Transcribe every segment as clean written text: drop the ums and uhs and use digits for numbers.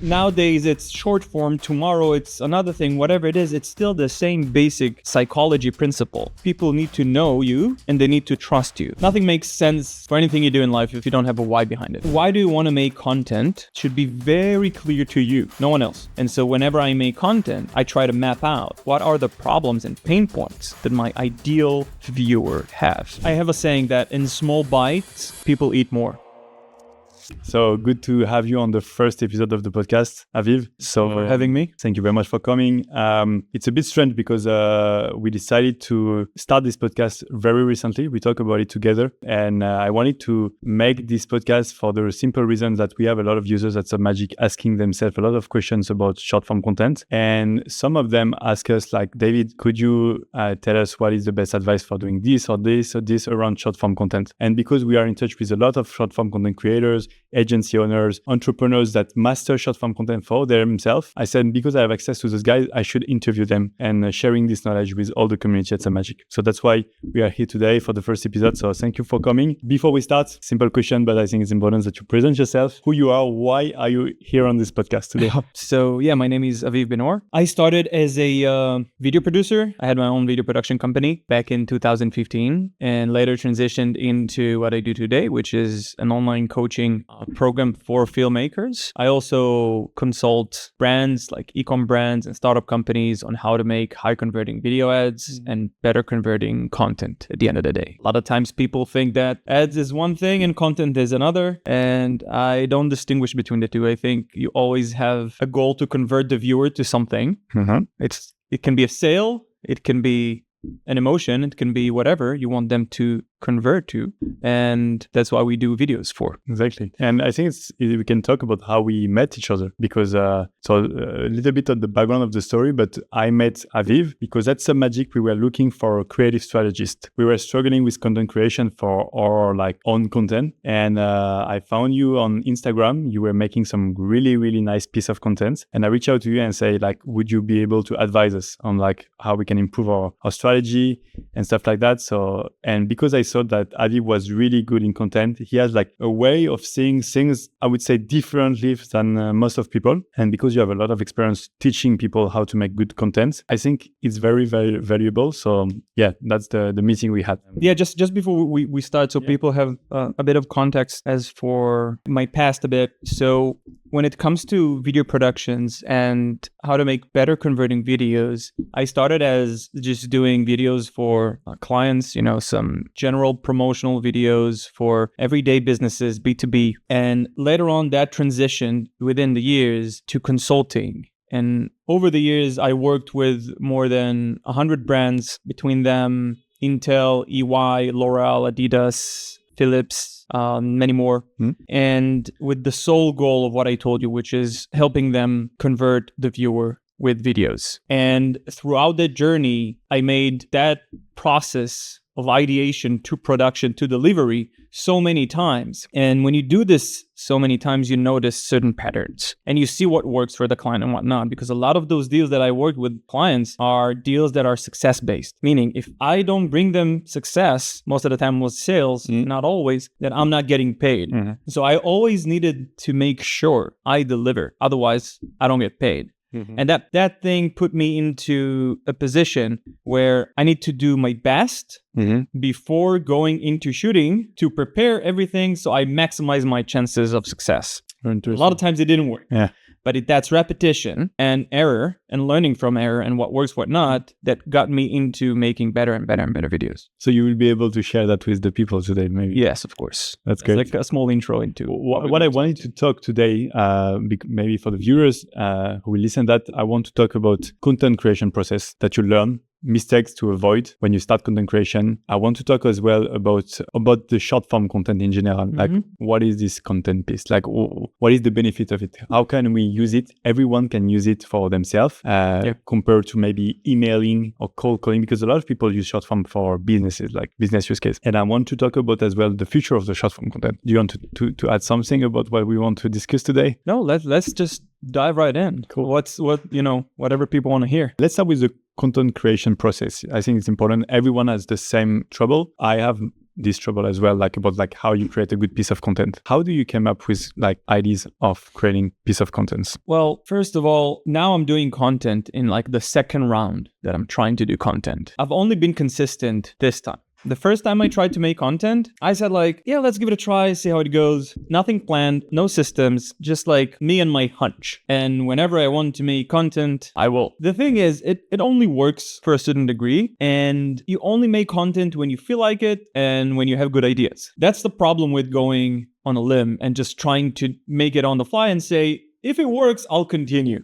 Nowadays, it's short form. Tomorrow, it's another thing. Whatever it is, it's still the same basic psychology principle. People need to know you and they need to trust you. Nothing makes sense for anything you do in life if you don't have a why behind it. Why do you want to make content should be very clear to you, no one else. And so whenever I make content, I try to map out what are the problems and pain points that my ideal viewer has. I have a saying that in small bites, people eat more. So good to have you on the first episode of the podcast, Aviv. So for having me. Thank you very much for coming. It's a bit strange because we decided to start this podcast very recently. We talked about it together, and I wanted to make this podcast for the simple reason that we have a lot of users at Submagic asking themselves a lot of questions about short form content, and some of them ask us like, David, could you tell us what is the best advice for doing this or this or this around short form content? And because we are in touch with a lot of short form content creators, agency owners, entrepreneurs that master short form content for themselves, I said, because I have access to those guys, I should interview them and sharing this knowledge with all the community at Submagic. So that's why we are here today for the first episode. So thank you for coming. Before we start, simple question, but I think it's important that you present yourself, who you are, why are you here on this podcast today? So yeah, my name is Aviv Ben Or. I started as a video producer. I had my own video production company back in 2015 and later transitioned into what I do today, which is an online coaching program for filmmakers. I also consult brands like e-com brands and startup companies on how to make high converting video ads and better converting content at the end of the day. A lot of times people think that ads is one thing and content is another, and I don't distinguish between the two. I think you always have a goal to convert the viewer to something. It can be a sale, it can be an emotion, it can be whatever you want them to convert to, and that's why we do videos for. Exactly. And I think we can talk about how we met each other, because so a little bit of the background of the story, but I met Aviv because at Submagic we were looking for a creative strategist. We were struggling with content creation for our own content, and I found you on Instagram. You were making some really, really nice piece of content, and I reached out to you and say would you be able to advise us on how we can improve our strategy and stuff like that. So, and because I saw that Aviv was really good in content, he has a way of seeing things, I would say, differently than most of people. And because you have a lot of experience teaching people how to make good content, I think it's very, very valuable. So yeah, that's the meeting we had. Yeah, just before we start, so people have a bit of context as for my past a bit. So when it comes to video productions and how to make better converting videos, I started as just doing videos for clients, some general promotional videos for everyday businesses, B2B. And later on, that transitioned within the years to consulting. And over the years, I worked with more than 100 brands, between them Intel, EY, L'Oreal, Adidas, Philips, many more. And with the sole goal of what I told you, which is helping them convert the viewer with videos. And throughout that journey, I made that process of ideation to production to delivery so many times. And when you do this so many times, you notice certain patterns and you see what works for the client and what not. Because a lot of those deals that I worked with clients are deals that are success-based. Meaning if I don't bring them success, most of the time was sales, not always, then I'm not getting paid. So I always needed to make sure I deliver. Otherwise, I don't get paid. And that thing put me into a position where I need to do my best before going into shooting to prepare everything so I maximize my chances of success. A lot of times it didn't work. But that's repetition and error and learning from error and what works, what not, that got me into making better and better and better videos. So you will be able to share that with the people today, maybe? Yes, of course. That's great. Like a small intro into what I wanted to talk today, maybe for the viewers who will listen that, I want to talk about content creation process that you learn, mistakes to avoid when you start content creation. I want to talk as well about the short form content in general. What is this content piece? What is the benefit of it? How can we use it? Everyone can use it for themselves compared to maybe emailing or cold calling, because a lot of people use short form for businesses, like business use case. And I want to talk about as well the future of the short form content. Do you want to add something about what we want to discuss today? No, let's just dive right in. Cool. Whatever people want to hear. Let's start with the content creation process. I think it's important. Everyone has the same trouble. I have this trouble as well, like about like how you create a good piece of content. How do you come up with like ideas of creating piece of contents? Well, first of all, now I'm doing content in like the second round that I'm trying to do content. I've only been consistent this time. The first time I tried to make content, I said like, yeah, let's give it a try, see how it goes. Nothing planned, no systems, just like me and my hunch. And whenever I want to make content, I will. The thing is, it only works for a certain degree, and you only make content when you feel like it and when you have good ideas. That's the problem with going on a limb and just trying to make it on the fly and say, if it works, I'll continue.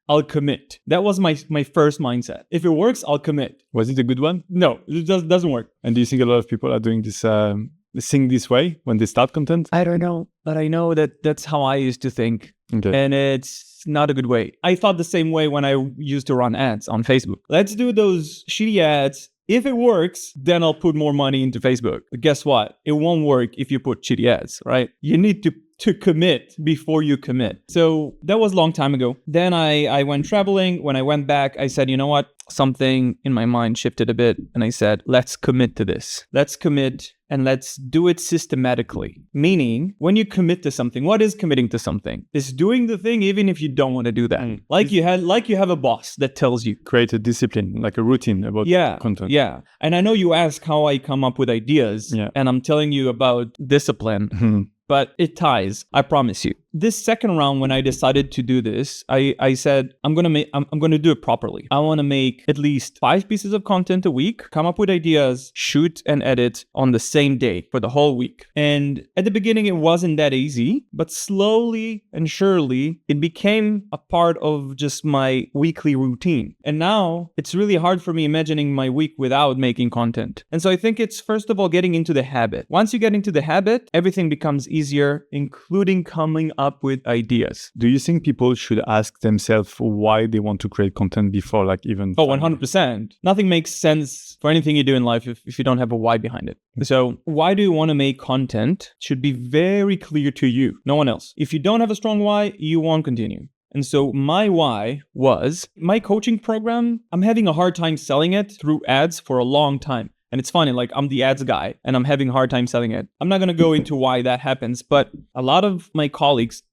I'll commit. That was my first mindset. If it works, I'll commit. Was it a good one? No, it doesn't work. And do you think a lot of people are doing this, think this way when they start content? I don't know, but I know that that's how I used to think. Okay. And it's not a good way. I thought the same way when I used to run ads on Facebook. Let's do those shitty ads. If it works, then I'll put more money into Facebook. But guess what? It won't work if you put shitty ads, right? You need to commit before you commit. So that was a long time ago. Then I went traveling. When I went back, I said, you know what? Something in my mind shifted a bit. And I said, let's commit to this. Let's commit and let's do it systematically. Meaning, when you commit to something, what is committing to something? It's doing the thing even if you don't want to do that. Like you have a boss that tells you. Create a discipline, like a routine about content. Yeah. And I know you ask how I come up with ideas. Yeah. And I'm telling you about discipline. But it ties, I promise you. This second round, when I decided to do this, I said, I'm gonna do it properly. I want to make at least 5 pieces of content a week, come up with ideas, shoot and edit on the same day for the whole week. And at the beginning, it wasn't that easy, but slowly and surely, it became a part of just my weekly routine. And now it's really hard for me imagining my week without making content. And so I think it's first of all getting into the habit. Once you get into the habit, everything becomes easier, including coming up with ideas. Do you think people should ask themselves why they want to create content before like even... Oh, 100%. Nothing makes sense for anything you do in life if you don't have a why behind it. So why do you want to make content should be very clear to you, no one else. If you don't have a strong why, you won't continue. And so my why was my coaching program. I'm having a hard time selling it through ads for a long time. And it's funny, like I'm the ads guy and I'm having a hard time selling it. I'm not going to go into why that happens, but a lot of my colleagues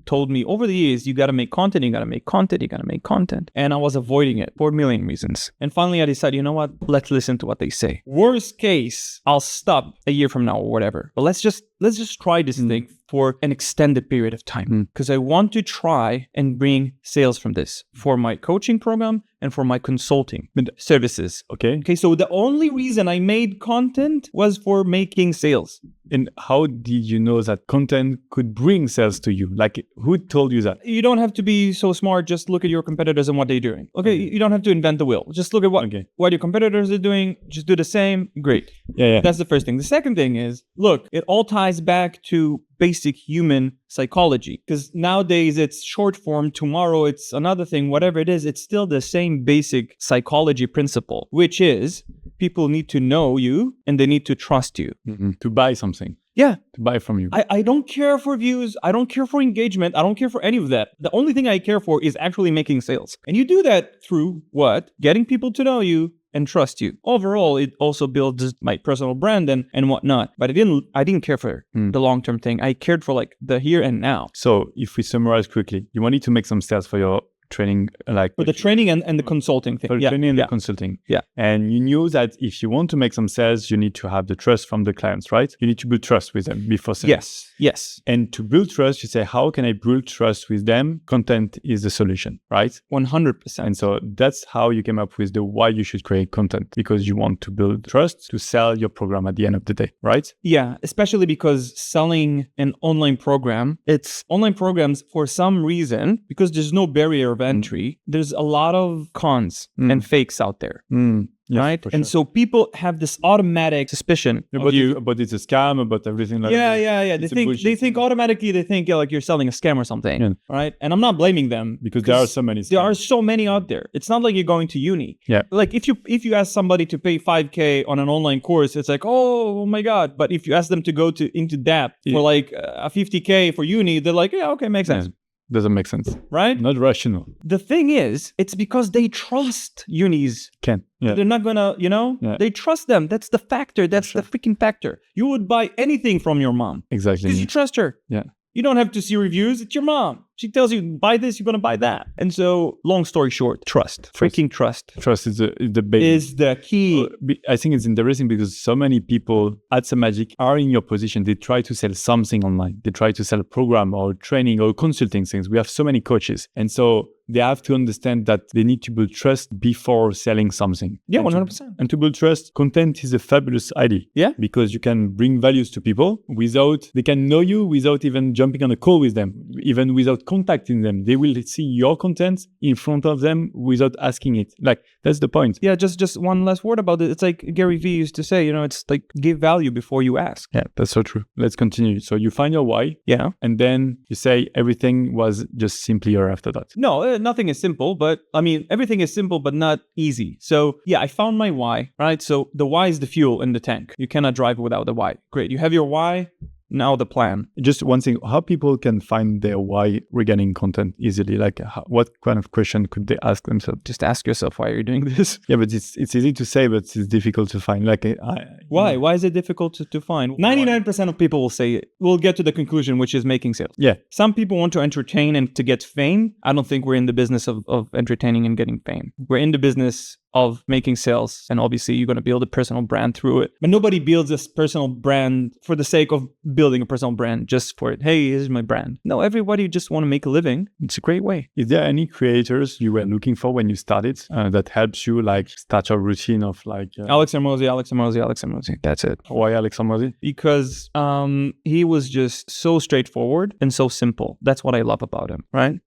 told me over the years, you got to make content, you got to make content, you got to make content. And I was avoiding it for a million reasons. And finally I decided, you know what? Let's listen to what they say. Worst case, I'll stop a year from now or whatever. But let's just try this thing for an extended period of time. Because I want to try and bring sales from this for my coaching program and for my consulting services. Okay. So the only reason I made content was for making sales. And how did you know that content could bring sales to you? Like, who told you that? You don't have to be so smart. Just look at your competitors and what they're doing. Okay, you don't have to invent the wheel. Just look at what your competitors are doing. Just do the same. Great. Yeah. That's the first thing. The second thing is, look, it all ties back to basic human psychology. Because nowadays it's short form, tomorrow it's another thing, whatever it is, it's still the same basic psychology principle, which is people need to know you and they need to trust you. To buy something. Yeah. To buy from you. I don't care for views. I don't care for engagement. I don't care for any of that. The only thing I care for is actually making sales. And you do that through what? Getting people to know you and trust you. Overall, it also builds my personal brand and whatnot. But I didn't care for the long-term thing. I cared for like the here and now. So if we summarize quickly, you wanted to make some sales for your training, like for the training and the consulting thing. For the training and the consulting. Yeah. And you knew that if you want to make some sales, you need to have the trust from the clients, right? You need to build trust with them before selling. Yes. And to build trust, you say, how can I build trust with them? Content is the solution, right? 100%. And so that's how you came up with the why you should create content, because you want to build trust to sell your program at the end of the day, right? Yeah, especially because selling an online program, it's online programs for some reason, because there's no barrier of entry, there's a lot of cons and fakes out there. Yeah, right? Sure. And so people have this automatic suspicion of you. But it's a scam, about everything like that. Yeah. They think automatically, like you're selling a scam or something, right? And I'm not blaming them. Because there are so many scams. There are so many out there. It's not like you're going to uni. Yeah. Like if you ask somebody to pay $5,000 on an online course, it's like, oh my God. But if you ask them to go into that for like a $50,000 for uni, they're like, yeah, okay, makes sense. Doesn't make sense. right? Not rational. The thing is, it's because they trust unis. Yeah. They're not gonna, they trust them. That's the factor. That's the freaking factor. You would buy anything from your mom. Exactly. Because you trust her. Yeah. You don't have to see reviews. It's your mom. She tells you, buy this, you're going to buy that. And so, long story short, trust. Freaking trust. Trust is the base. Is the key. I think it's interesting because so many people at Some Magic are in your position. They try to sell something online. They try to sell a program or training or consulting things. We have so many coaches. And so they have to understand that they need to build trust before selling something. Yeah, 100%. And to build trust, content is a fabulous idea. Yeah. Because you can bring values to people they can know you without even jumping on a call with them, even without contacting them. They will see your content in front of them without asking it. Like, that's the point. Yeah, just one last word about it. It's like Gary Vee used to say, it's like give value before you ask. Yeah, that's so true. Let's continue. So you find your why. Yeah. And then you say everything was just simpler after that. No, nothing is simple, but everything is simple, but not easy. So yeah, I found my why, right? So the why is the fuel in the tank. You cannot drive without the why. Great. You have your why. Now the plan. Just one thing, how people can find their why regarding content easily? Like what kind of question could they ask themselves? Just ask yourself, why are you doing this? Yeah, but it's easy to say, but it's difficult to find. Like why? Why is it difficult to find? 99% of people will say it. We'll get to the conclusion, which is making sales. Yeah. Some people want to entertain and to get fame. I don't think we're in the business of entertaining and getting fame. We're in the business of making sales, and obviously you're going to build a personal brand through it. But nobody builds this personal brand for the sake of building a personal brand just for it. Hey, here's my brand. No, everybody just want to make a living. It's a great way. Is there any creators you were looking for when you started that helps you like start a routine of like Alex Hormozi. That's it. Why Alex Hormozi? Because he was just so straightforward and so simple. That's what I love about him, right?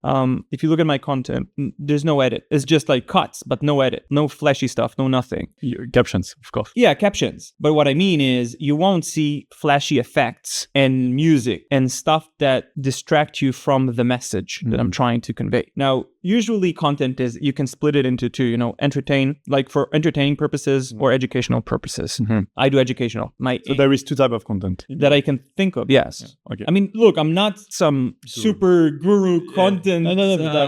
If you look at my content, there's no edit. It's just like cuts, but no edit, no flashy stuff, no nothing. Captions, of course. Yeah, captions. But what I mean is you won't see flashy effects and music and stuff that distract you from the message that I'm trying to convey. Now, usually content is, you can split it into two, entertain, like for entertaining purposes or educational purposes. I do educational. So there is two types of content that I can think of, yes. Yeah. Okay. I mean, look, I'm not some super guru content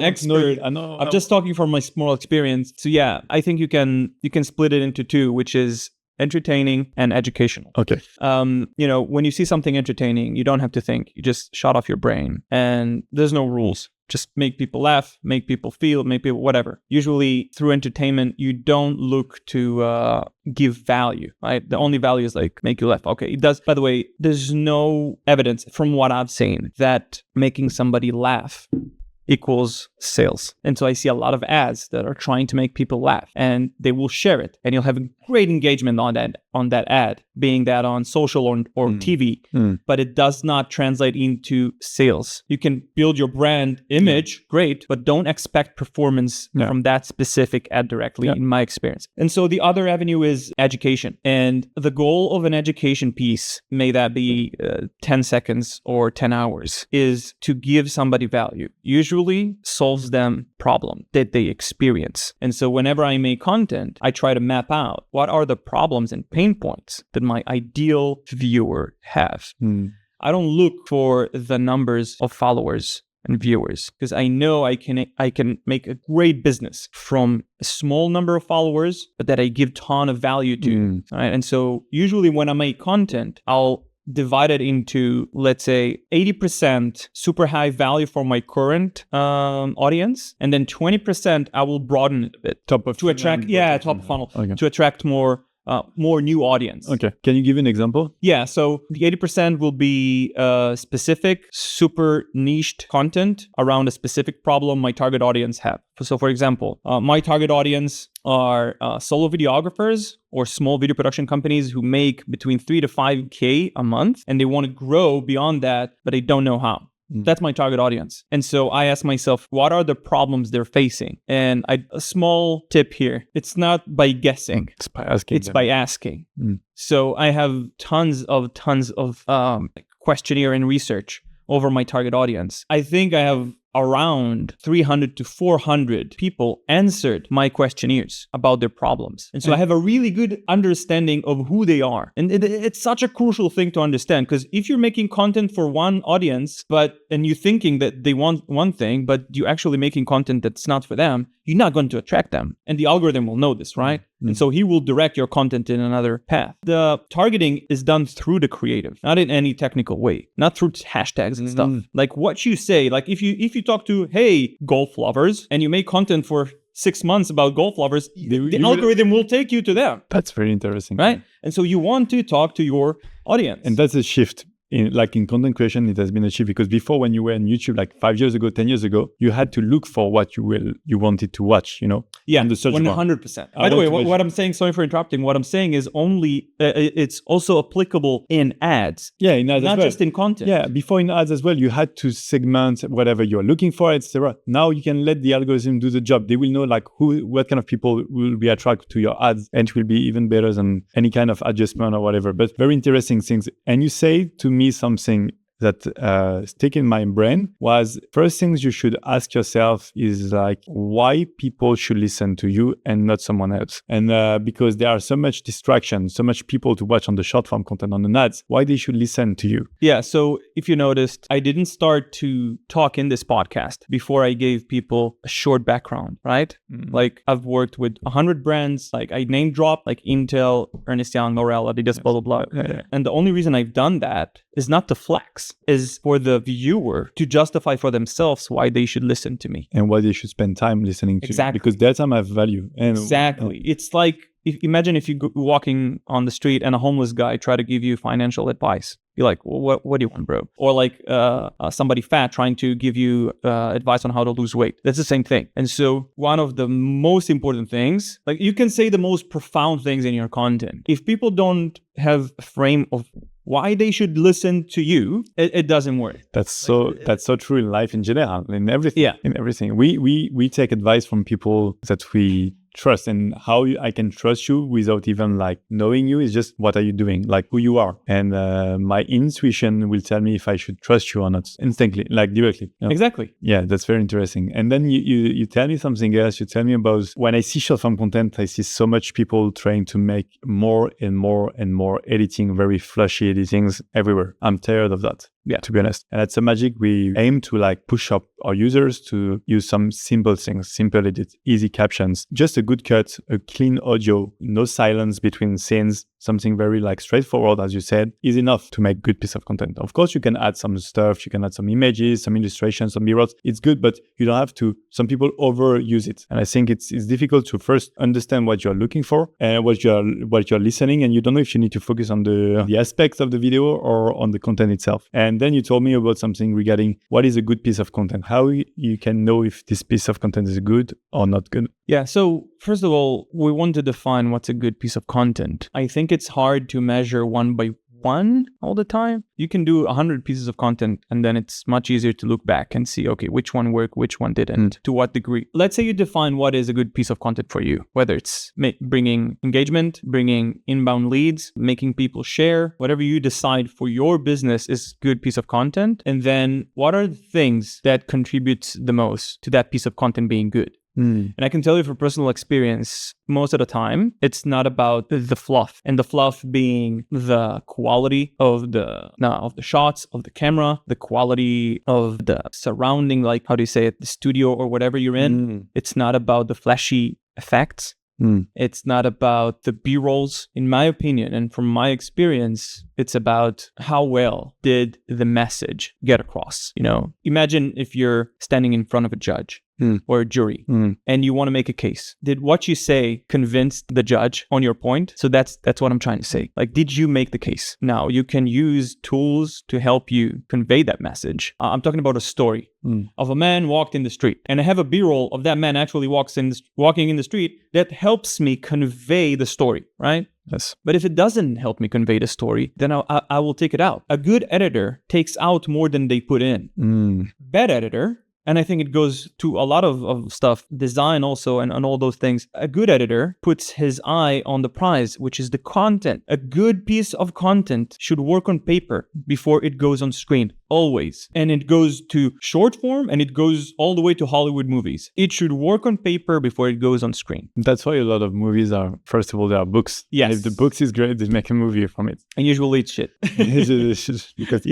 expert. I'm just talking from my small experience. So yeah, I think you can split it into two, which is entertaining and educational. Okay. When you see something entertaining, you don't have to think. You just shut off your brain, and there's no rules. Just make people laugh, make people feel, make people whatever. Usually through entertainment, you don't look to give value, right? The only value is like make you laugh. Okay, it does. By the way, there's no evidence from what I've seen that making somebody laugh equals sales. And so I see a lot of ads that are trying to make people laugh, and they will share it, and you'll have great engagement on that ad, being that on social or TV, but it does not translate into sales. You can build your brand image, great, but don't expect performance from that specific ad directly, in my experience. And so the other avenue is education. And the goal of an education piece, may that be 10 seconds or 10 hours, is to give somebody value. Usually solves them problem that they experience. And so whenever I make content, I try to map out what are the problems and pain points that my ideal viewer have. I don't look for the numbers of followers and viewers, because I know I can make a great business from a small number of followers, but that I give ton of value to. Right? And so usually when I make content, I'll divide it into, let's say, 80% super high value for my current audience, and then 20% I will broaden it a bit top of funnel, to attract more new audience. Okay. Can you give an example? Yeah. So the 80% will be specific, super niched content around a specific problem my target audience have. So for example, my target audience are solo videographers or small video production companies who make between 3 to 5K a month, and they want to grow beyond that, but they don't know how. That's my target audience. And so I ask myself, what are the problems they're facing? And a small tip here, it's not by guessing. It's by asking. It's by asking. So I have tons of questionnaire and research over my target audience. I think I have around 300 to 400 people answered my questionnaires about their problems. And so I have a really good understanding of who they are. And it's such a crucial thing to understand, because if you're making content for one audience, and you're thinking that they want one thing, but you're actually making content that's not for them, you're not going to attract them. And the algorithm will know this, right? And so he will direct your content in another path. The targeting is done through the creative, not in any technical way, not through hashtags and stuff. Like what you say, like if you talk to, hey, golf lovers, and you make content for 6 months about golf lovers, the algorithm will take you to them. That's very interesting. Right? And so you want to talk to your audience. And that's a shift. In content creation, it has been achieved, because before, when you were on YouTube, like 5 years ago, 10 years ago, you had to look for what you wanted to watch, Yeah, on the search bar. 100%. By the way, what I'm saying, sorry for interrupting, what I'm saying is only, it's also applicable in ads. Yeah, in ads not as well. Just in content. Yeah, before in ads as well, you had to segment whatever you're looking for, etc. Now you can let the algorithm do the job. They will know like what kind of people will be attracted to your ads, and it will be even better than any kind of adjustment or whatever. But very interesting things. And you say to me something that stick in my brain was, first things you should ask yourself is like, why people should listen to you and not someone else. And because there are so much distraction, so much people to watch on the short form content on the ads, why they should listen to you. Yeah, so if you noticed, I didn't start to talk in this podcast before I gave people a short background, right? Like I've worked with 100 brands, like I name drop like Intel, Ernst Young, L'Oreal, Adidas, blah, blah, blah. And the only reason I've done that is not to flex, is for the viewer to justify for themselves why they should listen to me. And why they should spend time listening to Exactly. you. Because their time have value. And, exactly. It's like, imagine if you're walking on the street and a homeless guy try to give you financial advice. You're like, well, what do you want, bro? Or like somebody fat trying to give you advice on how to lose weight. That's the same thing. And so one of the most important things, like you can say the most profound things in your content. If people don't have a frame of why they should listen to you, it doesn't work. That's so true in life in general, in everything. Yeah. In everything. We take advice from people that we trust, and how I can trust you without even like knowing you is just what are you doing, like who you are. And my intuition will tell me if I should trust you or not instantly, like directly. You know? Exactly. Yeah, that's very interesting. And then you tell me something else. You tell me about, when I see short form content, I see so much people trying to make more and more and more editing, very flashy editings everywhere. I'm tired of that. Yeah, to be honest. And that's a magic. We aim to like push up our users to use some simple things, simple edit, easy captions, just a good cut, a clean audio, no silence between scenes, something very like straightforward, as you said, is enough to make good piece of content. Of course, you can add some stuff, you can add some images, some illustrations, some B-rolls. It's good, but you don't have to. Some people overuse it. And I think it's difficult to first understand what you're looking for and what you're listening, and you don't know if you need to focus on the aspects of the video or on the content itself. And then you told me about something regarding what is a good piece of content, how you can know if this piece of content is good or not good. Yeah, so first of all, we want to define what's a good piece of content. I think it's hard to measure one by one all the time. You can do 100 pieces of content, and then it's much easier to look back and see, okay, which one worked, which one didn't, to what degree. Let's say you define what is a good piece of content for you, whether it's bringing engagement, bringing inbound leads, making people share, whatever you decide for your business is good piece of content. And then what are the things that contribute the most to that piece of content being good? And I can tell you from personal experience, most of the time, it's not about the fluff, and the fluff being the quality of the shots, of the camera, the quality of the surrounding, like, how do you say it, the studio or whatever you're in. It's not about the flashy effects. It's not about the B-rolls, in my opinion, and from my experience, it's about how well did the message get across. You know, imagine if you're standing in front of a judge or a jury and you want to make a case. Did what you say convince the judge on your point? So that's what I'm trying to say. Like, did you make the case? Now, you can use tools to help you convey that message. I'm talking about a story of a man walked in the street, and I have a B-roll of that man actually walking in the street that helps me convey the story, right? Yes. But if it doesn't help me convey the story, then I will take it out. A good editor takes out more than they put in. Bad editor, and I think it goes to a lot of stuff, design also, and all those things. A good editor puts his eye on the prize, which is the content. A good piece of content should work on paper before it goes on screen. always. And it goes to short form and it goes all the way to Hollywood movies. It should work on paper before it goes on screen. That's why a lot of movies are, first of all, they are books. Yes. And if the books is great, they make a movie from it. And usually it's shit. Because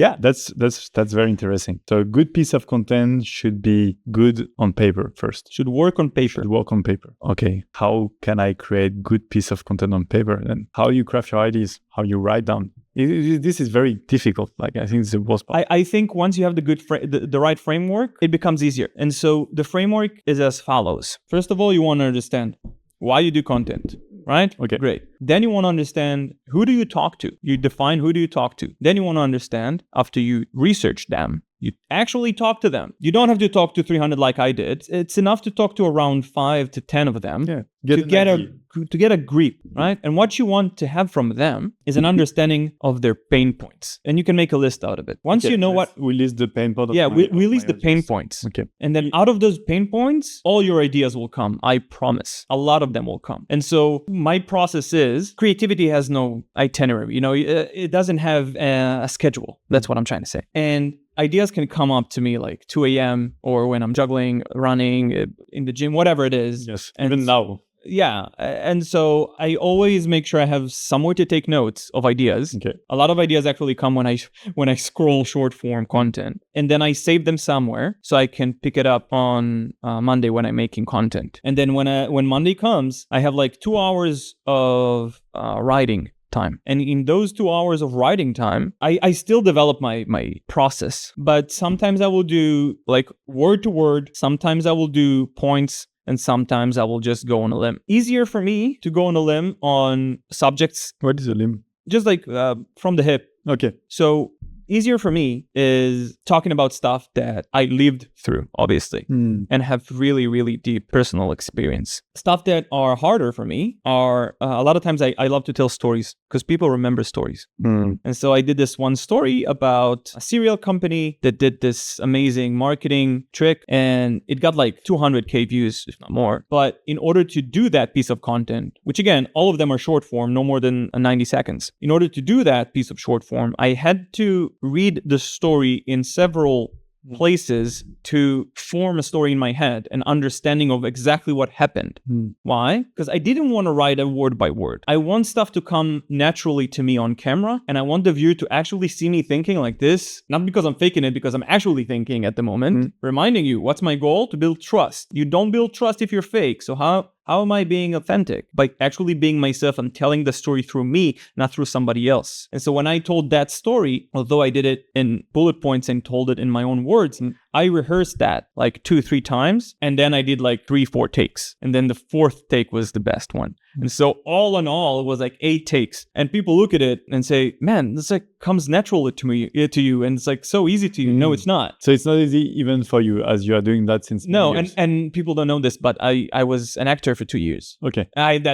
that's very interesting. So a good piece of content should be good on paper first. Should work on paper. Should work on paper. Okay. How can I create good piece of content on paper? And how you craft your ideas, how you write down. This is very difficult. Like, I think it's the worst part. I think once you have the right framework, it becomes easier. And so the framework is as follows. First of all, you want to understand why you do content, right? Okay. Great. Then you want to understand who do you talk to? You define who do you talk to. Then you want to understand, after you research them, you actually talk to them. You don't have to talk to 300 like I did. It's enough to talk to around 5 to 10 of them to get a grip, right? And what you want to have from them is an understanding of their pain points. And you can make a list out of it. Once you know what... We list the pain point. We list the pain points. Okay. And then out of those pain points, all your ideas will come. I promise. A lot of them will come. And so my process is, creativity has no itinerary. It doesn't have a schedule. That's what I'm trying to say. And ideas can come up to me like 2 a.m. or when I'm juggling, running, in the gym, whatever it is. Yes, and even now. Yeah. And so I always make sure I have somewhere to take notes of ideas. Okay. A lot of ideas actually come when I scroll short form content, and then I save them somewhere so I can pick it up on Monday when I'm making content. And then when Monday comes, I have like 2 hours of writing time. And in those 2 hours of writing time, I still develop my process. But sometimes I will do like word to word. Sometimes I will do points. And sometimes I will just go on a limb. Easier for me to go on a limb on subjects. What is a limb? Just like from the hip. Okay. So easier for me is talking about stuff that I lived through, obviously, and have really, really deep personal experience. Stuff that are harder for me are a lot of times I love to tell stories because people remember stories. And so I did this one story about a cereal company that did this amazing marketing trick, and it got like 200K views, if not more. But in order to do that piece of content, which again, all of them are short form, no more than 90 seconds. In order to do that piece of short form, I had to read the story in several places to form a story in my head, an understanding of exactly what happened. Why? Because I didn't want to write a word by word. I want stuff to come naturally to me on camera, and I want the viewer to actually see me thinking like this, not because I'm faking it, because I'm actually thinking at the moment, reminding you, what's my goal? To build trust. You don't build trust if you're fake. So how am I being authentic? By actually being myself and telling the story through me, not through somebody else. And so when I told that story, although I did it in bullet points and told it in my own words, I rehearsed that like 2-3 times. And then I did like 3-4 takes. And then the 4th take was the best one. And so all in all, it was like 8 takes. And people look at it and say, man, this like comes naturally to you. And it's like so easy to you. No, it's not. So it's not easy even for you as you are doing that since years. And people don't know this, but I was an actor for 2 years. Okay. I have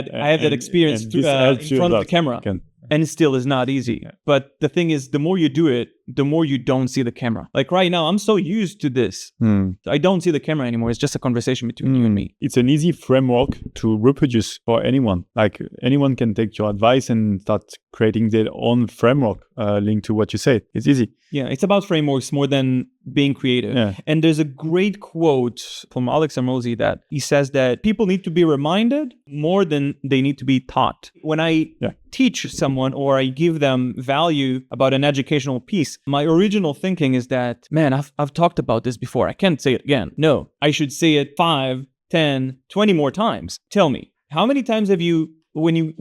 that experience in front of the camera. And it still is not easy. Yeah. But the thing is, the more you do it, the more you don't see the camera. Like right now, I'm so used to this. I don't see the camera anymore. It's just a conversation between you and me. It's an easy framework to reproduce for anyone. Like anyone can take your advice and start creating their own framework linked to what you say. It's easy. Yeah, it's about frameworks more than being creative. Yeah. And there's a great quote from Alex Hormozi that he says that people need to be reminded more than they need to be taught. When I teach someone or I give them value about an educational piece, my original thinking is that, man, I've talked about this before. I can't say it again. No, I should say it 5, 10, 20 more times. Tell me, how many times have you, when you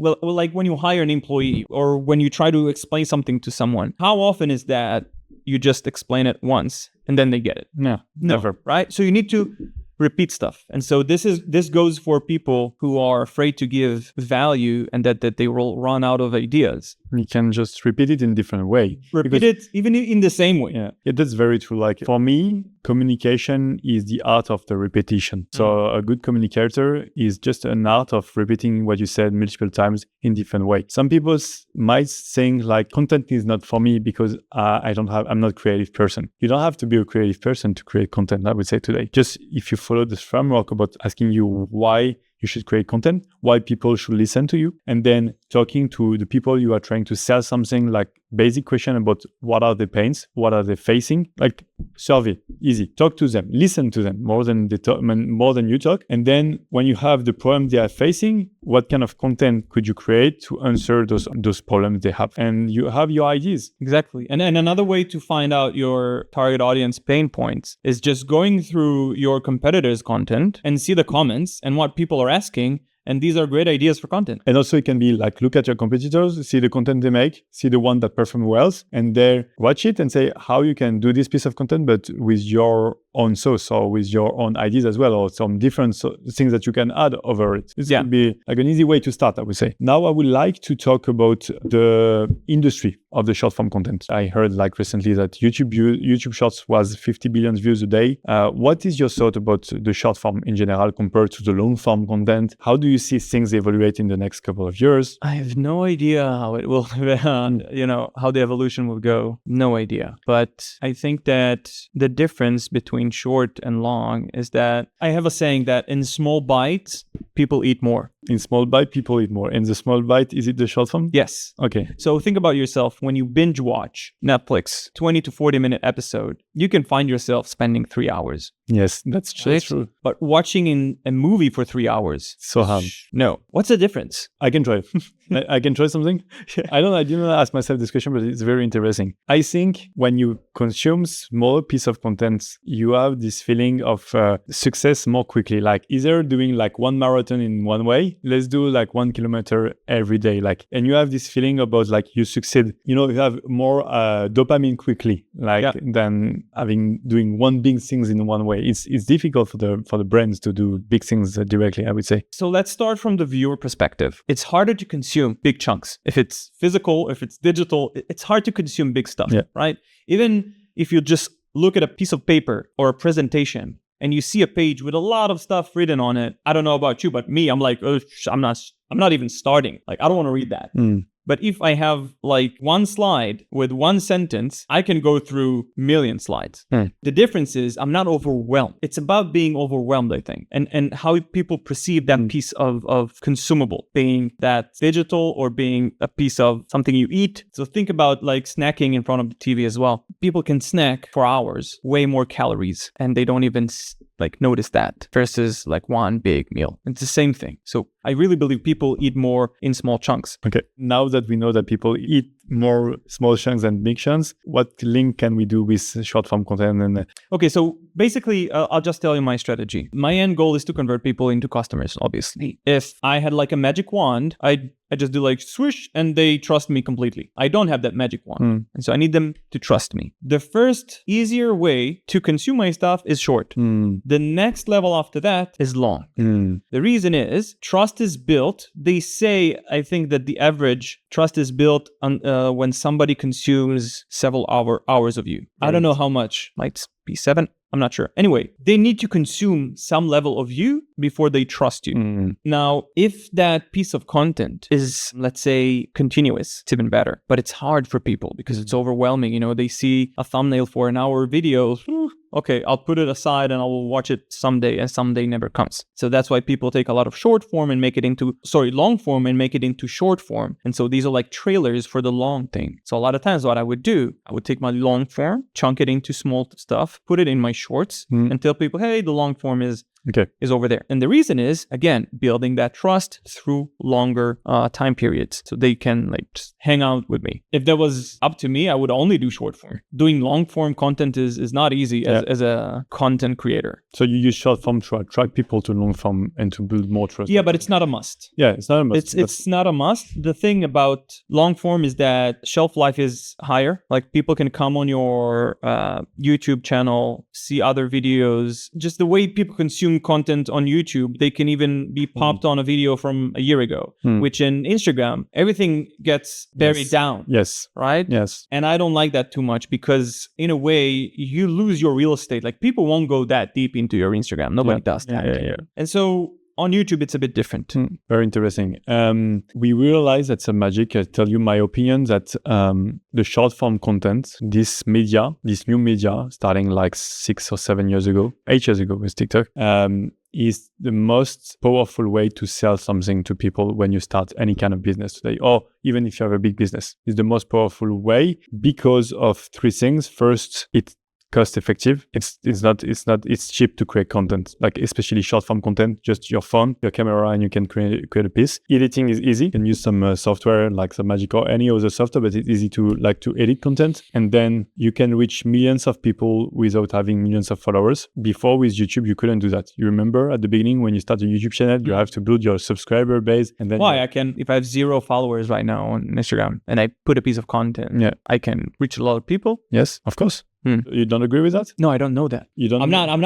hire an employee or when you try to explain something to someone, how often is that you just explain it once and then they get it? No, never. Right? So you need to repeat stuff. And so this goes for people who are afraid to give value and that they will run out of ideas. You can just repeat it in a different way. Repeat it even in the same way. Yeah, that's very true. Like for me, communication is the art of the repetition. So a good communicator is just an art of repeating what you said multiple times in different ways. Some people might think like content is not for me because I'm not a creative person. You don't have to be a creative person to create content, I would say today. Just if you follow this framework about asking you why you should create content, why people should listen to you, and then talking to the people you are trying to sell something, like basic question about what are the pains, what are they facing, like survey, easy. Talk to them, listen to them more than more than you talk. And then when you have the problem they are facing, what kind of content could you create to answer those problems they have? And you have your ideas. Exactly. And another way to find out your target audience pain points is just going through your competitors' content and see the comments and what people are asking. And these are great ideas for content. And also it can be like, look at your competitors, see the content they make, see the one that perform well, and there watch it and say how you can do this piece of content, but with your own sauce or with your own ideas as well, or some different things that you can add over it. This could be like an easy way to start, I would say. Now I would like to talk about the industry of the short form content. I heard like recently that YouTube Shorts was 50 billion views a day. What is your thought about the short form in general compared to the long form content? How do you see things evaluate in the next couple of years? I have no idea how it will, how the evolution will go. No idea. But I think that the difference between short and long is that I have a saying that in small bites, people eat more. In small bite, people eat more. And the small bite, is it the short form? Yes. Okay. So think about yourself. When you binge watch Netflix, 20 to 40 minute episode, you can find yourself spending 3 hours. Yes, that's true. But watching in a movie for 3 hours. So hard. No. What's the difference? I can try. I can try something. Yeah. I didn't ask myself this question, but it's very interesting. I think when you consume small piece of content, you have this feeling of success more quickly. Like either doing like one marathon in one way, let's do like 1 kilometer every day. Like, and you have this feeling about like you succeed. You have more dopamine quickly, than doing one big things in one way. It's difficult for the brands to do big things directly, I would say. So let's start from the viewer perspective. It's harder to consume big chunks. If it's physical, if it's digital, it's hard to consume big stuff, right? Even if you just look at a piece of paper or a presentation and you see a page with a lot of stuff written on it, I don't know about you, but me, I'm like, I'm not even starting. Like, I don't want to read that. But if I have like one slide with one sentence, I can go through million slides. The difference is I'm not overwhelmed. It's about being overwhelmed, I think, and how people perceive that piece of consumable, being that digital or being a piece of something you eat. So think about like snacking in front of the TV as well. People can snack for hours, way more calories, and they don't even like notice that versus like one big meal. It's the same thing. So I really believe people eat more in small chunks. Okay. Now that we know that people eat more small chunks than big chunks, what link can we do with short form content? Okay, so basically, I'll just tell you my strategy. My end goal is to convert people into customers, obviously. If I had like a magic wand, I just do like swish and they trust me completely. I don't have that magic wand. And so I need them to trust me. The first easier way to consume my stuff is short. The next level after that is long. The reason is trust is built. They say, I think that the average trust is built on when somebody consumes several hours of you. Right. I don't know how much, might be 7. I'm not sure. Anyway, they need to consume some level of you before they trust you. Now, if that piece of content is, let's say, continuous, it's even better. But it's hard for people because it's overwhelming. They see a thumbnail for an hour video. Okay, I'll put it aside and I will watch it someday, and someday never comes. So that's why people take a lot of long form and make it into short form. And so these are like trailers for the long thing. So a lot of times what I would do, I would take my long form, chunk it into small stuff, put it in my shorts and tell people, hey, the long form is over there. And the reason is, again, building that trust through longer time periods so they can like just hang out with me. If that was up to me, I would only do short form. Doing long form content is not easy as a content creator. So you use short form to attract people to long form and to build more trust. Yeah, but it's not a must. Yeah, it's not a must. It's not a must. The thing about long form is that shelf life is higher. Like people can come on your YouTube channel, see other videos. Just the way people consume content on YouTube, they can even be popped on a video from a year ago, which in Instagram, everything gets buried down. Yes. Right? Yes. And I don't like that too much because in a way, you lose your real estate. Like people won't go that deep into your Instagram. Nobody does that. Yeah. And so on YouTube, it's a bit different. Very interesting. We realize that's a magic. I tell you my opinion that the short form content, this new media, starting like 6 or 7 years ago, 8 years ago with TikTok, is the most powerful way to sell something to people when you start any kind of business today, or even if you have a big business. It's the most powerful way because of three things. First, it's cost effective. It's cheap to create content, like especially short form content, just your phone, your camera, and you can create a piece. Editing is easy. You can use some software like some Magic or any other software, but it's easy to edit content. And then you can reach millions of people without having millions of followers. Before with YouTube, you couldn't do that. You remember at the beginning when you start a YouTube channel, you have to build your subscriber base. And then I can, if I have 0 followers right now on Instagram and I put a piece of content, I can reach a lot of people. Yes, of course. You don't agree with that? No, I don't know that. You don't. I'm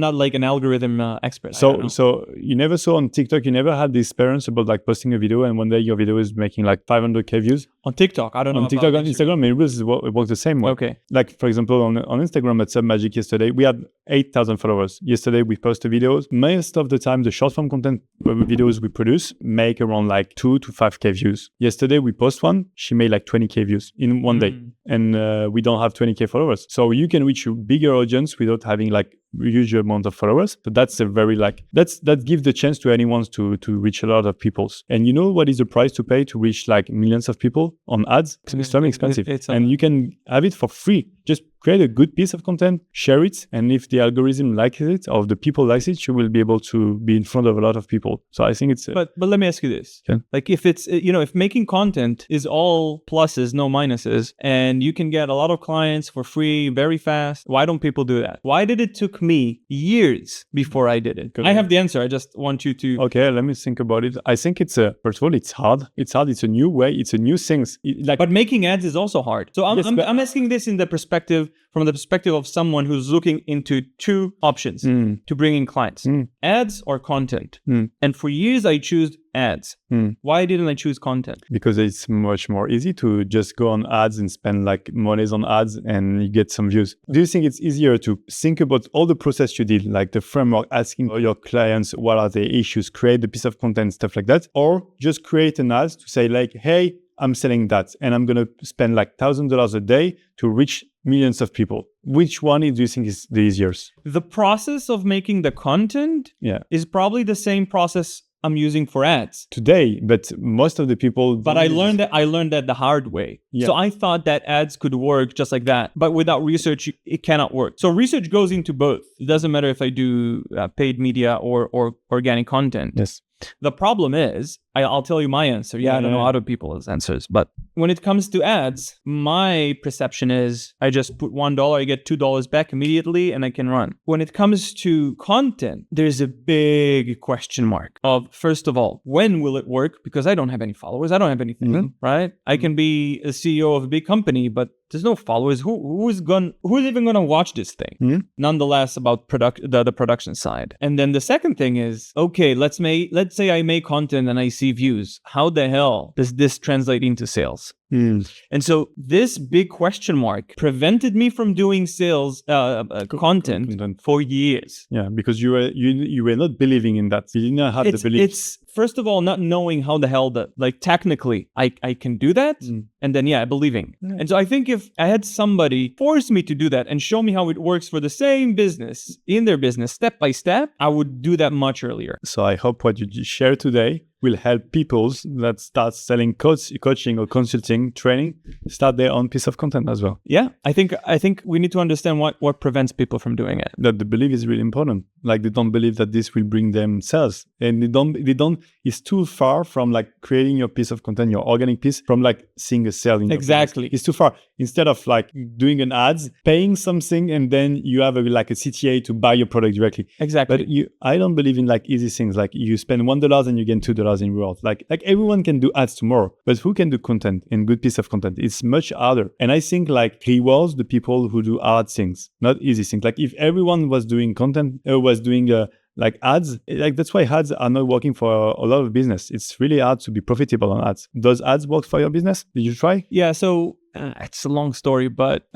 not like an algorithm expert. So you never saw on TikTok. You never had this experience about like posting a video and one day your video is making like 500k views on TikTok. I don't know. On TikTok, on Instagram, maybe it works the same way. Okay. Like for example, on Instagram at Submagic yesterday, we had 8,000 followers. Yesterday we posted videos. Most of the time, the short form content videos we produce make around like 2 to 5k views. Yesterday we post one. She made like 20k views in one day, and we don't have 20k followers. So you can reach a bigger audience without having like huge amount of followers. So that's a very that gives the chance to anyone to reach a lot of people. And you know what is the price to pay to reach like millions of people on ads? It's very expensive. And you can have it for free. Just create a good piece of content, share it, and if the algorithm likes it or if the people likes it, you will be able to be in front of a lot of people. So I think it's but let me ask you this. Like if it's if making content is all pluses, no minuses, and you can get a lot of clients for free very fast, why don't people do that? Why did it took me years before I did it? I have the answer. I just want you to Okay, let me think about it. I think it's first of all, it's hard. It's a new way, it's a new thing. But making ads is also hard. So I'm asking this in the perspective from the perspective of someone who's looking into two options to bring in clients, ads or content. And for years, I chose ads. Why didn't I choose content? Because it's much more easy to just go on ads and spend like monies on ads and you get some views. Do you think it's easier to think about all the process you did, like the framework, asking your clients what are their issues, create the piece of content, stuff like that, or just create an ad to say like, hey, I'm selling that and I'm going to spend like $1,000 a day to reach millions of people. Which one do you think is the easiest? The process of making the content is probably the same process I'm using for ads today, but most of the people. But I learned that the hard way. Yeah. So I thought that ads could work just like that, but without research, it cannot work. So research goes into both. It doesn't matter if I do paid media or organic content. Yes. The problem is, I'll tell you my answer. I don't know other people's answers, but when it comes to ads, my perception is I just put $1, I get $2 back immediately, and I can run. When it comes to content, there's a big question mark of, first of all, when will it work? Because I don't have any followers. I don't have anything, right? I can be a CEO of a big company, but there's no followers. Who's even gonna watch this thing? Nonetheless, about the production side. And then the second thing is, okay, let's say I make content and I see views. How the hell does this translate into sales? And so this big question mark prevented me from doing sales content for years. Yeah, because you were not believing in that. You didn't have the belief. It's first of all not knowing how the hell that, like, technically I can do that, and then believing. And so I think if I had somebody force me to do that and show me how it works for the same business in their business step by step, I would do that much earlier. So I hope what you share today will help people that start selling coaching or consulting training start their own piece of content as well. Yeah, I think we need to understand what prevents people from doing it. That the belief is really important. Like they don't believe that this will bring them sales, and they don't. It's too far from like creating your piece of content, your organic piece, from like seeing a sale in exactly. It's too far. Instead of like doing an ads, paying something, and then you have a CTA to buy your product directly. Exactly. But I don't believe in like easy things. Like you spend $1 and you get $2 in rewards. Like everyone can do ads tomorrow, but who can do content and good piece of content? It's much harder. And I think like rewards the people who do hard things, not easy things. Like if everyone was doing content, was doing like ads, like that's why ads are not working for a lot of business. It's really hard to be profitable on ads. Does ads work for your business? Did you try? Yeah, so it's a long story, but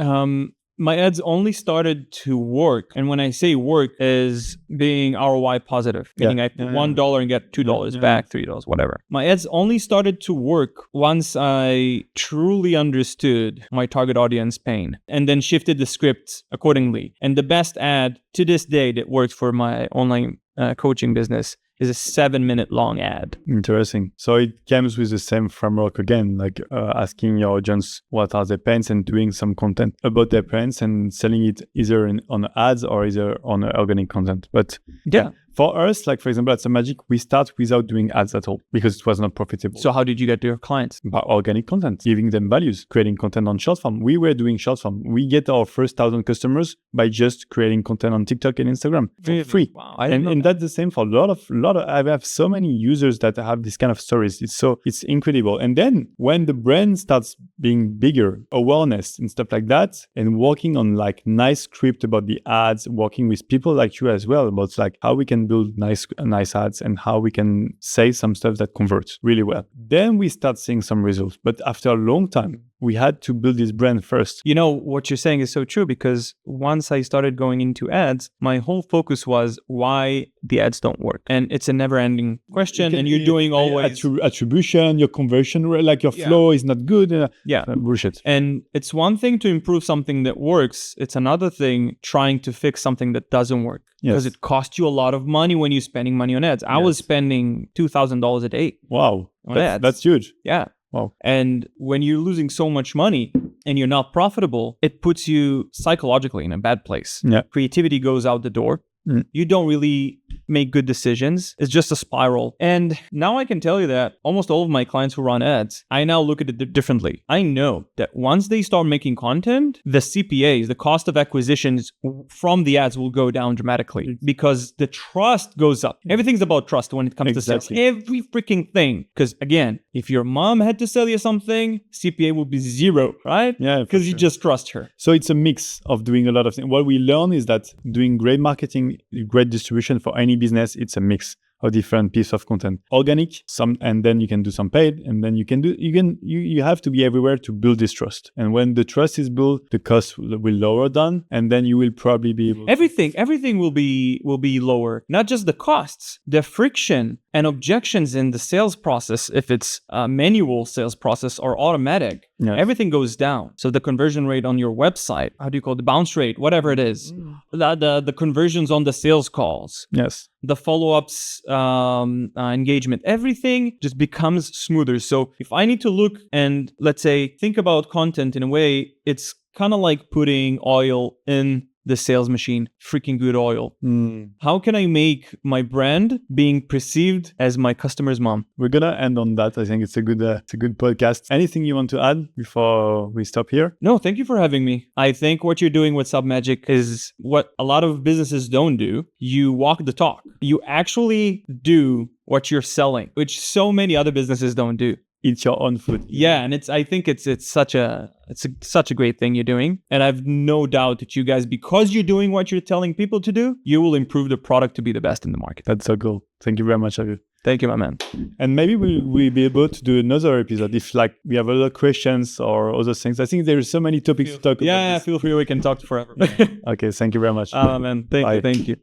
my ads only started to work. And when I say work, is being ROI positive, meaning I put $1 and get $2 back, $3, whatever. My ads only started to work once I truly understood my target audience pain and then shifted the script accordingly. And the best ad to this day that works for my online coaching business is a 7-minute long ad. Interesting. So it comes with the same framework again, like asking your audience what are their pains and doing some content about their pains and selling it either on ads or either on organic content. But Yeah. For us, like for example, at Magic, we start without doing ads at all because it was not profitable. So how did you get to your clients? By organic content, giving them values, creating content on short form. We were doing short form. We get our first 1,000 customers by just creating content on TikTok and Instagram for free. Wow. And that's the same for a lot of, I have so many users that have this kind of stories. It's incredible. And then when the brand starts being bigger, awareness and stuff like that, and working on like nice script about the ads, working with people like you as well about like how we can build nice ads and how we can say some stuff that converts really well. Then we start seeing some results. But after a long time, we had to build this brand first. You know, what you're saying is so true, because once I started going into ads, my whole focus was why the ads don't work. And it's a never-ending question, and you're doing always... Attribution, your conversion rate, like your flow is not good. Bullshit. And it's one thing to improve something that works. It's another thing trying to fix something that doesn't work. Because it costs you a lot of money when you're spending money on ads. I was spending $2,000 a day. Wow. On ads. That's huge. Yeah. Wow. And when you're losing so much money and you're not profitable, it puts you psychologically in a bad place. Yeah. Creativity goes out the door. You don't really make good decisions. It's just a spiral. And now I can tell you that almost all of my clients who run ads, I now look at it differently. I know that once they start making content, the CPAs, the cost of acquisitions from the ads will go down dramatically because the trust goes up. Everything's about trust when it comes to sales. Every freaking thing. Because again, if your mom had to sell you something, CPA will be 0, right? Yeah. Because you just trust her. So it's a mix of doing a lot of things. What we learn is that doing great marketing, great distribution for any business, it's a mix of different pieces of content. Organic, and then you can do some paid, and then you have to be everywhere to build this trust. And when the trust is built, the cost will lower down, and then you will probably be able everything will be lower. Not just the costs, the friction and objections in the sales process, if it's a manual sales process or automatic, everything goes down. So the conversion rate on your website, how do you call it? The bounce rate, whatever it is, the conversions on the sales calls, the follow-ups, engagement, everything just becomes smoother. So if I need to look and let's say think about content in a way, it's kind of like putting oil in the sales machine, freaking good oil. How can I make my brand being perceived as my customer's mom? We're gonna end on that. I think it's a good podcast. Anything you want to add before we stop here? No, thank you for having me. I think what you're doing with Submagic is what a lot of businesses don't do. You walk the talk. You actually do what you're selling, which so many other businesses don't do. Eat your own food. Yeah, and I think it's such a great thing you're doing, and I've no doubt that you guys, because you're doing what you're telling people to do, you will improve the product to be the best in the market. That's so cool. Thank you very much, Aviv. Thank you, my man. And maybe we'll be able to do another episode if like we have other questions or other things. I think there are so many topics to talk about. Yeah, feel free. We can talk forever. Okay, thank you very much. Man, thank you.